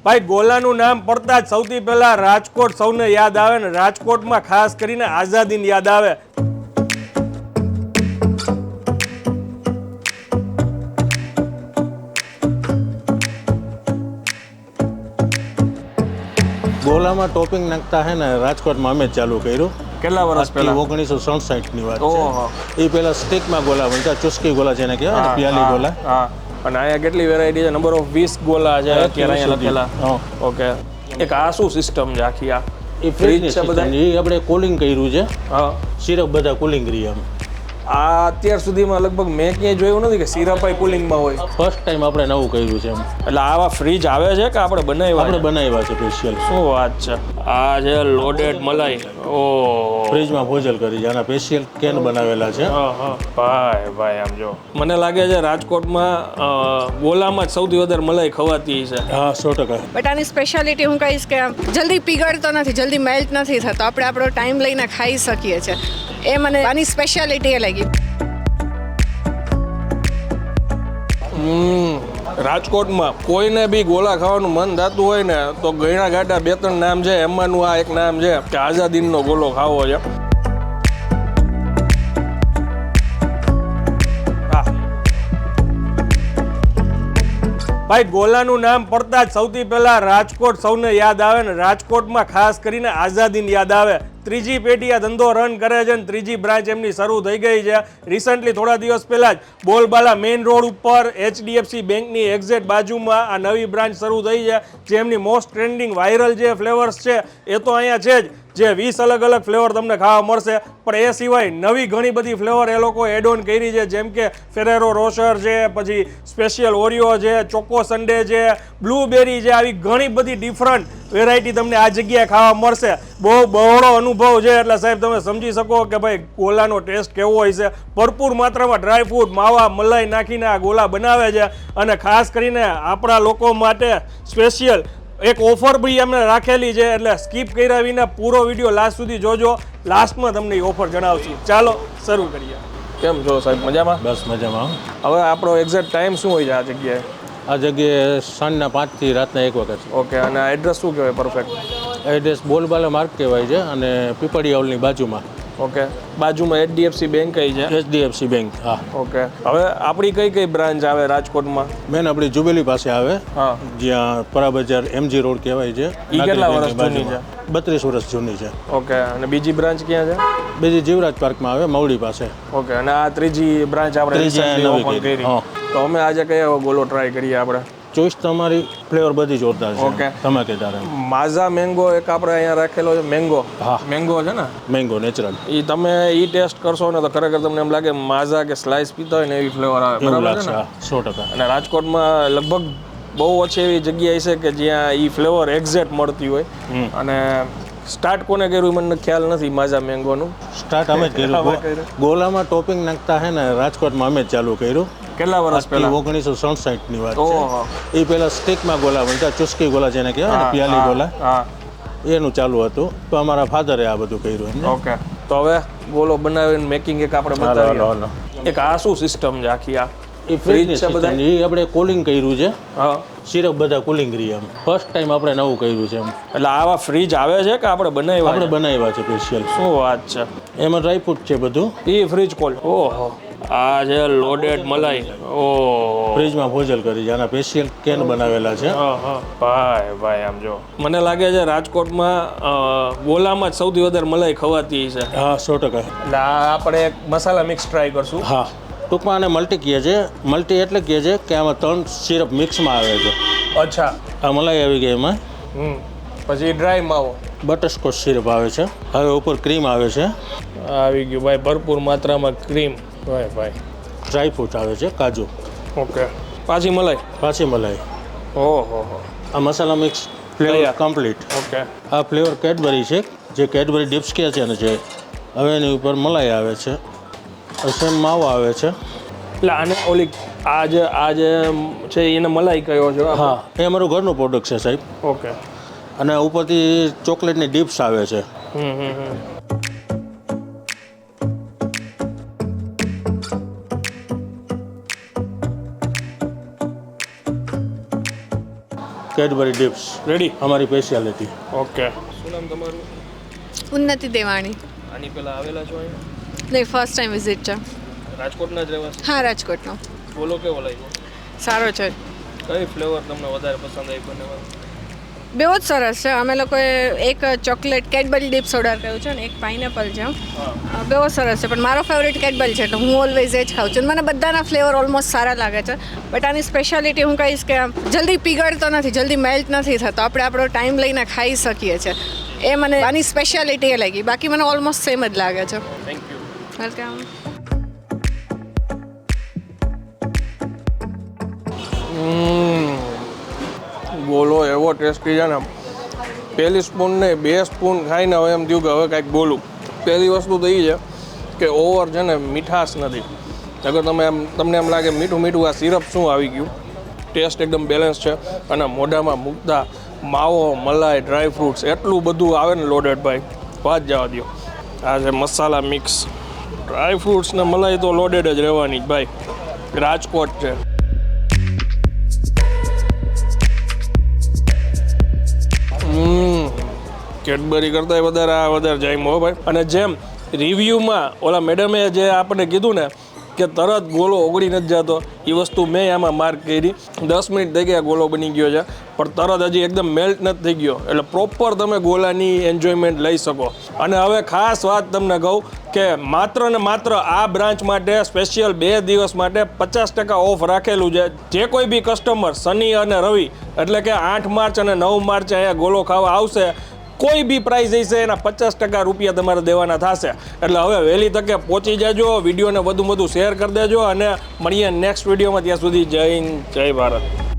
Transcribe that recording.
ભાઈ ગોલાનું નામ પડતા જ સૌથી પહેલા રાજકોટ સૌને યાદ આવે ને રાજકોટમાં ખાસ કરીને આઝાદીની યાદ આવે. ગોલામાં ટોપિંગ નાખતા હે ને રાજકોટમાં અમે જ ચાલુ કર્યું. કેટલા વર્ષ પહેલા? 1967 ની વાત ઓહો. છે. એ પહેલા સ્ટિકમાં ગોલા બનતા, ચુસ્કી ગોલા જેને કહેવાય ને, પિયાલી ગોલા. હા. અને અહીંયા કેટલી વેરાયટી છે? નંબર ઓફ 20 ગોલા છે અત્યારે અહીંયા લખેલા. ઓકે. એક આ શું સિસ્ટમ છે આખી? આ એ ફ્રીજ છે બધા. એ આપણે કુલિંગ કર્યું છે. હા. સિરપ બધા કુલિંગ રહી આમ. આ અત્યાર સુધીમાં લગભગ મેં ક્યાંય જોયું નથી કે સિરપાઈ કુલિંગમાં હોય. ફર્સ્ટ ટાઈમ આપણે નવું કર્યું છે એમ. એટલે આવા ફ્રીજ આવે છે કે આપણે બનાવ્યા? આપણે બનાવ્યા છે સ્પેશિયલ. શું વાત છે! આ છે લોડેડ મલાઈ. ઓ ફ્રીજમાં ભોજલ કરી છે, આના સ્પેશિયલ કેન બનાવેલા છે. ભાઈ આમ જો, મને લાગે છે રાજકોટમાં ગોલામાં જ સૌથી વધારે મલાઈ ખવાતી છે. હા, 100%. બટ આની સ્પેશિયાલિટી હું કહીશ કે જલ્દી પીગળતો નથી, જલ્દી મેલ્ટ નથી થતો, આપણે આપણો ટાઈમ લઈને ખાઈ શકીએ છીએ. એ મને આની સ્પેશિયાલિટી એ લાગી. રાજકોટમાં કોઈને બી ગોલા ખાવાનું મન થતું હોય ને તો ગયણા ગાડા 2-3 નામ છે, એમાંનું આ એક નામ છે કે આઝાદીનનો ગોલો ખાવો છે. ભાઈ ગોલાનું નામ પડતા જ સૌથી પહેલા રાજકોટ સૌને યાદ આવે ને રાજકોટમાં ખાસ કરીને આઝાદીની યાદ આવે. ત્રીજી પેઢી આ ધંધો રન કરે છે અને ત્રીજી બ્રાન્ચ એમની શરૂ થઈ ગઈ છે. રિસન્ટલી થોડા દિવસ પહેલા જ બોલબાલા મેઇન રોડ ઉપર HDFC બેંકની એક્ઝેક્ટ બાજુમાં આ નવી બ્રાન્ચ શરૂ થઈ છે. જે એમની મોસ્ટ ટ્રેન્ડિંગ વાયરલ જે ફ્લેવર્સ છે એ તો અહીંયા છે જ, જે 20 અલગ અલગ ફ્લેવર તમને ખાવા મળશે. પણ એ સિવાય નવી ઘણી બધી ફ્લેવર એ લોકો એડ ઓન કરી છે, જેમ કે ફેરેરો રોશર છે, પછી સ્પેશિયલ ઓરિયો છે, ચોકો સન્ડે છે, બ્લુબેરી છે. આવી ઘણી બધી ડિફરન્ટ વેરાયટી તમને આ જગ્યાએ ખાવા મળશે. બહુ બહોળો અનુભવ છે, એટલે સાહેબ તમે સમજી શકો કે ભાઈ ગોલાનો ટેસ્ટ કેવો હોય છે. ભરપૂર માત્રામાં ડ્રાયફ્રૂટ, માવા, મલાઈ નાખીને આ ગોલા બનાવે છે. અને ખાસ કરીને આપણા લોકો માટે સ્પેશિયલ એક ઓફર બી એમને રાખેલી છે, એટલે સ્કીપ કર્યા વિના પૂરો વિડીયો લાસ્ટ સુધી જોજો. લાસ્ટમાં તમને એ ઓફર જણાવશું. ચાલો શરૂ કરીએ. કેમ છો સાહેબ? મજામાં? બસ મજામાં. હવે આપણો એક્ઝેક્ટ ટાઈમ શું હોય છે આ જગ્યાએ? આ જગ્યાએ સાંજના 5 થી રાતના 1 વખત. ઓકે. અને એડ્રેસ શું કહેવાય પરફેક્ટ? એડ્રેસ બોલબાલા માર્ગ કહેવાય છે અને પીપળી હોલની બાજુમાં. ઓકે. બાજુમાં HDFC બેંક કઈ છે? HDFC bank. હા. ઓકે. હવે આપણી કઈ કઈ બ્રાન્ચ આવે રાજકોટમાં? મેન આપણી જુબેલી પાસે આવે, હા, જ્યાં પરાબજાર MG રોડ કહેવાય છે. ઈ કેટલા વર્ષ જૂની છે? 32 વર્ષ જૂની છે. ઓકે. અને બીજી બ્રાન્ચ ક્યાં છે? બીજી જીવરાજ પાર્કમાં આવે, મવડી પાસે. ઓકે. અને આ ત્રીજી બ્રાન્ચ આપણે recently open કરી. તો અમે આજે કયો ગોલો ટ્રાય કરીએ આપણે? ચોઈસ તમારી, ફ્લેવર બધી જોરદાર છે. ઓકે. ધમાકેદાર. માઝા મેંગો એક આપણે અહીંયા રાખેલો છે. મેંગો. હા. મેંગો છે ને? Mango natural. એ તમે ટેસ્ટ કરશો ને તો ખરેખર તમને એમ લાગે માઝા કે સ્લાઇસ પીતા હોય ને એવી ફ્લેવર આવે. એવું બરાબર છે લાગશે. ને? 100%. અને રાજકોટમાં લગભગ બહુ ઓછી એવી જગ્યાએ છે કે જ્યાં એ ફ્લેવર એક્ઝેક્ટ મળતી હોય. અને સ્ટાર્ટ કોને કર્યું મને ખ્યાલ નથી માઝા મેંગોનું. સ્ટાર્ટ અમે જ કર્યું. ગોલામાં ટોપિંગ નાખતા હે ને રાજકોટમાં અમે જ ચાલુ કર્યું. કેટલા વર્ષ પહેલા? 1967 ની વાત ઓહો. છે. એ પહેલા સ્ટિકમાં ગોલા બનતા, ચુસ્કી ગોલા જેને કહેવાય ને, પિયાલી ગોલા. હા. એનું ચાલુ હતું. તો અમારા ફાધરે આ બધું કર્યું એમને. ઓકે. તો હવે ગોલો બનાવીને મેકિંગ એક આપણે બતાવીએ. એક આ શું સિસ્ટમ છે આખી? આ એ ફ્રીજ છે બધા. એ આપણે કુલિંગ કર્યું છે. હા. સિરપ બધા કુલિંગ રહી એમ. ફર્સ્ટ ટાઈમ આપણે નવું કર્યું છે એમ. એટલે આવા ફ્રીજ આવે છે કે આપણે બનાવ્યા? આપણે બનાવ્યા છે સ્પેશિયલ. શું વાત છે! એમાં ડ્રાયફ્રૂટ છે બધું. એ ફ્રીજ કોલ. ઓહો. આ છે લોડેડ મલાઈ. ઓહો. ફ્રીજમાં ભોજલ કરી છે, આના સ્પેશિયલ કેન બનાવેલા છે. ભાઈ આમ જો, મને લાગે છે રાજકોટમાં ગોલામાં જ સૌથી વધારે મલાઈ ખવાતી છે. હા, 100%. એટલે આ આપણે એક મસાલા મિક્સ ટ્રાય કરશું. હા. ટૂંકમાં આને મલ્ટી કહે છે. મલ્ટી એટલે કહે છે કે આમાં 3 સિરપ મિક્સમાં આવે છે. અચ્છા. આ મલાઈ આવી ગઈ એમાં. પછી ડ્રાય માવો. બટરસ્કોચ સિરપ આવે છે. હવે ઉપર ક્રીમ આવે છે. આવી ગયું ભાઈ, ભરપૂર માત્રામાં ક્રીમ. ભાઈ ડ્રાયફ્રૂટ આવે છે, કાજુ. ઓકે. પાછી મલાઈ. પાછી મલાઈ. ઓહો. આ મસાલા મિક્સ ફ્લેવર કમ્પ્લીટ. ઓકે. આ ફ્લેવર કેડબરી છે, જે કેડબરી ડિપ્સ કહે છે ને છે. હવે એની ઉપર મલાઈ આવે છે. સેમ માવો આવે છે. એટલે આને ઓલી આ જે છે એને મલાઈ કયો છો? હા, એ અમારું ઘરનું પ્રોડક્ટ છે સાહેબ. ઓકે. અને ઉપરથી ચોકલેટની ડિપ્સ આવે છે. Cadbury dips ready? અમારી સ્પેશિયાલિટી. ઓકે. શું નામ તમારું? ઉન્નતિ દેવાણી. આની પહેલાં આવેલા છો અહીંયા? નહીં, ફર્સ્ટ ટાઈમ વિઝિટ છે. રાજકોટના જ રહેવાસી? હા, રાજકોટનો. બોલો કેવો લાગ્યો? સારો છે. કઈ ફ્લેવર તમને વધારે પસંદ આવી બંનેમાં? બેવ જ સરસ છે. અમે લોકોએ એક ચોકલેટ કેડબરી ડિપ્સ ઓર્ડર કર્યું છે ને એક પાઇનેપલ છે. બેવ જ સરસ છે, પણ મારો ફેવરેટ કેડબરી છે, તો હું ઓલવેઝ એ જ ખાઉં છું. મને બધાના ફ્લેવર ઓલમોસ્ટ સારા લાગે છે, બટ આની સ્પેશિયાલિટી હું કહીશ કે જલ્દી પીગળતો નથી, જલ્દી મેલ્ટ નથી થતો. આપણે આપણો ટાઈમ લઈને ખાઈ શકીએ છીએ. એ મને આની સ્પેશિયાલિટી એ લાગી. બાકી મને ઓલમોસ્ટ સેમ જ લાગે છે. Thank you. વેલકમ. ગોલો એવો ટેસ્ટી છે ને, પહેલી સ્પૂન નહીં 2 સ્પૂન ખાઈને હવે એમ થયું કે હવે કાંઈક બોલું. પહેલી વસ્તુ તો એ છે કે ઓવર છે ને મીઠાશ નથી. અગર તમને એમ લાગે મીઠું મીઠું આ સિરપ શું આવી ગયું, ટેસ્ટ એકદમ બેલેન્સ છે. અને મોઢામાં મૂકતા માવો, મલાઈ, ડ્રાય ફ્રૂટ્સ એટલું બધું આવે ને લોડેડ ભાઈ, વાત જવા દો. આ છે મસાલા મિક્સ ડ્રાય ફ્રૂટ્સ ને મલાઈ તો લોડેડ જ રહેવાની જ ભાઈ. રાજકોટ છે. કેડબરી કરતાં વધારે જામ્યો હો ભાઈ. અને જેમ રિવ્યૂમાં ઓલા મેડમે જે આપણને કીધું ને કે તરત ગોલો ઓગળી નથી જતો, એ વસ્તુ મેં આમાં માર્ક કરી. 10 મિનિટ થઈ ગયા ગોલો બની ગયો છે, પણ તરત હજી એકદમ મેલ્ટ નથી થઈ ગયો. એટલે પ્રોપર તમે ગોલાની એન્જોયમેન્ટ લઈ શકો. અને હવે ખાસ વાત તમને કહું કે માત્ર ને માત્ર આ બ્રાન્ચ માટે સ્પેશિયલ 2 દિવસ માટે 50% ઓફ રાખેલું છે. જે કોઈ બી કસ્ટમર શનિ અને રવિ એટલે કે 8 માર્ચ અને 9 માર્ચે અહીંયા ગોલો ખાવા આવશે, કોઈ બી પ્રાઇસ હશે એના 50% રૂપિયા તમારે દેવાના થશે. એટલે હવે વહેલી તકે પહોંચી જાજો, વિડીયોને વધુ શેર કરી દેજો અને મળીએ નેક્સ્ટ વિડીયોમાં. ત્યાં સુધી જય હિન્દ, જય ભારત.